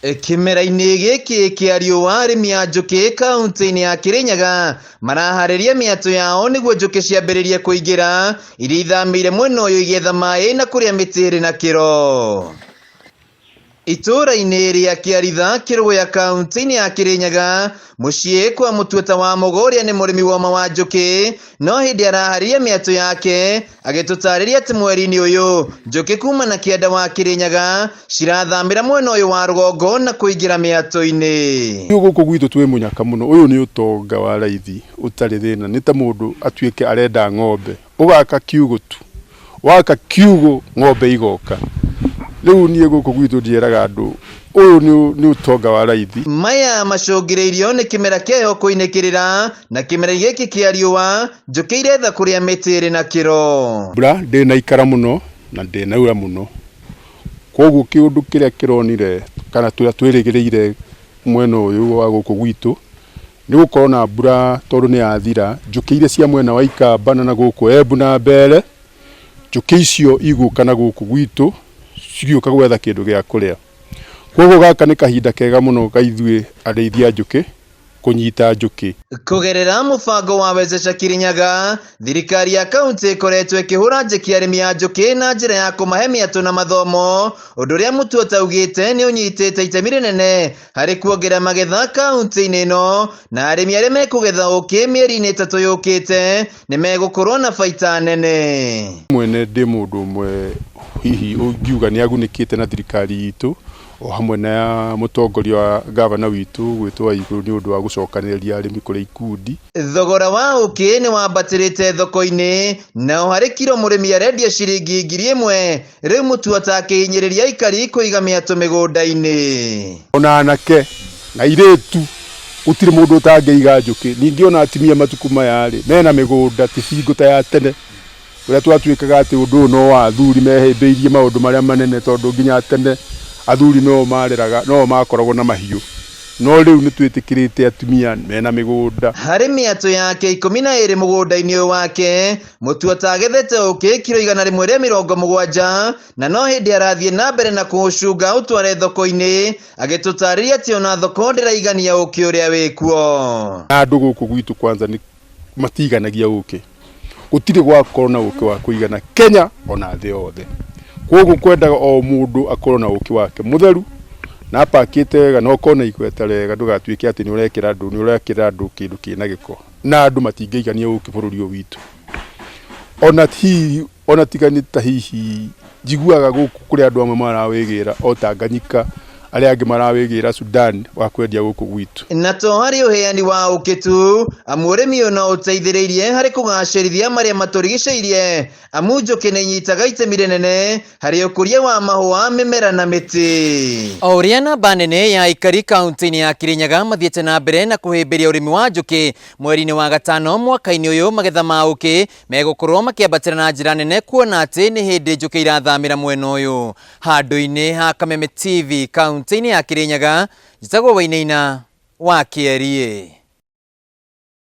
Kimera-inĩ gĩkĩ kĩa riũa arĩmi a njũkĩ kaunti-inĩ ya Kirinyaga maraharĩria mĩatũ yao nĩguo njũkĩ ciambĩrĩrie kũingĩra iria ithamĩire mwena ũyũ igetha maĩ na kũrĩa mĩtĩ ĩrĩ na kĩro. Itũra-inĩ rĩa Kĩaritha Kĩrũgũya kaunti-inĩ ya Kirinyaga mũciĩ kwa Mũtuĩta wa Mũgũria nĩ mũrĩmi woma wa njũkĩ, no hĩndĩ araharĩria mĩatũ yake agĩtũtarĩria atĩ mweri-inĩ ũyũ njũkĩ kuma na kĩanda wa Kirinyaga cirathamĩra mwena ũyũ wa rũgongo na kũingĩra mĩatũ-inĩ. Gũkũ gwitũ twĩ mũnyaka mũno, ũyũ nĩ ũtonga wa raithi ũtarĩ thĩna, nĩ ta mũndũ atuĩke arenda ng'ombe, ũgaka kiugũ tu, waka kiugũ ng'ombe igoka. Rĩu niĩ gũkũ gwitũ ndieraga andũ ũyũ nĩ ũtonga wa raithi. Maya macũngĩrĩirio nĩ kĩmera kĩayo kũinĩkĩrĩra na kĩmera gĩkĩ kĩa riũa njũkĩ iretha kũrĩa mĩtĩ ĩrĩ na kĩro. Mbura ndĩnaikara mũno na ndĩnaura mũno, koguo kĩũndũ kĩrĩa kĩronire kana tũrĩa twĩrĩgĩrĩire mwena ũyũ wa gũkũ gwitũ nĩ gũkorwo na mbura tondũ nĩ yathira. Njũkĩ iria cia mwena wa Ikamba na gũkũ Embu na Mbere, njũkĩ icio igũka na gũkũ gwitũ cigĩũka gwetha kĩndũ gĩa kũrĩa. Koguo gaka nĩ kahinda kega mũno ga ithuĩ arĩithia a njũkĩ kũnyita njũkĩ. Kũgerera mũbango wa Wezesha Kirinyaga, thirikari ya kaunti ĩkoretwo ĩkĩhũra njeki arĩmi a njũkĩ na njĩra ya kũmahe mĩatũ na mathomo, ũndũ ũrĩa Mũtuĩta augĩte nĩ ũnyitĩte itemi rĩnene harĩ kuongerera magetha kaunti-inĩ ĩno, na arĩmi arĩa mekũgetha ũkĩ mĩeri-inĩ ĩtatũ yũkĩte nĩ megũkorwo na baita nene. Mwene ndĩ mũndũ ũmwe hihi ũngiuga nĩ agunĩkĩte na thirikari itũ, o hamwe na mũtongoria wa gavana witũ gwĩtwo Waigũrũ nĩ ũndũ wa gũcokanĩrĩria arĩmi kũrĩ ikundi. Thogora wa ũkĩ nĩ wambatĩrĩte thoko-inĩ, na harĩ kiro mũrĩmi arendia ciringi 1,000. Rĩu Mũtuĩta akĩhinyĩrĩria aikari kũiga mĩatũ mĩgũnda-inĩ. Ona anake na airĩtu gũtirĩ mũndũ ũtangĩiga njũkĩ. Ningĩ ona atumia matukũ maya rĩ mena mĩgũnda ti bingo ta ya tene ũrĩa twatuĩkaga atĩ ũndũ ũyũ no wa athuri mehĩmbĩirie maũndũ marĩa manene, tondũ nginya tene athuri no mareraga no makoragwo na mahiũ, no rĩu nĩ twĩtĩkĩrĩte atumia mena mĩgũnda. Harĩ mĩatũ yake 12 mũgũnda-inĩ ũyũ wake, Mũtuĩta agethete ũkĩ kiro 170, na no hĩndĩ arathiĩ na mbere na kũũcunga ũtware thoko-inĩ, agĩtũtarĩria atĩ ona thoko ndĩraigania ũkĩ ũrĩa wĩkuo. Andũ gũkũ gwitũ kwanza nĩ matiganagia ũkĩ, gũtirĩ gwakorwo na ũkĩ wa kũigana Kenya ona thĩ yothe. Koguo kwendaga o mũndũ akorwo na ũkĩ wake mũtheru na apakĩte wega, no kona igweta rega, ndũgatuĩke atĩ nĩ ũrekĩra andũ kĩndũ kĩna gĩko, na andũ matingĩigania ũkĩ bũrũri ũyũ witũ. Ona tigani ta hihi njiguaga gũkũ kũrĩ andũ amwe marawĩgĩra o Tanganyika, arĩa angĩ marawĩgĩra Sudan wa kwendia gũkũ gwitũ. Na to harĩ ũheani wa ũkĩ tu, amu ũrĩmi ũyũ no ũteithĩrĩirie harĩ kũgacĩrithia marĩa matũrigicĩirie, amu njũkĩ nĩ inyitaga itemi rĩnene harĩ ũkũria wa mahũa, mĩmera na mĩtĩ. O ũrĩa namba nene ya aikari kaunti-inĩ ya Kirinyaga mathiĩte na mbere na kũhĩmbĩria ũrĩmi wa njũkĩ, mweri-inĩ wa gatano mwaka-inĩ ũyũ magetha ma ũkĩ megũkorwo makĩambatĩra na njĩra nene, kuona atĩ nĩ hĩndĩ njũkĩ irathamĩra mwena ũyũ. Handũ-inĩ ha Kameme TV kaunti-inĩ ya Kirinyaga, njĩtagwo Wainaina wa Kĩarie.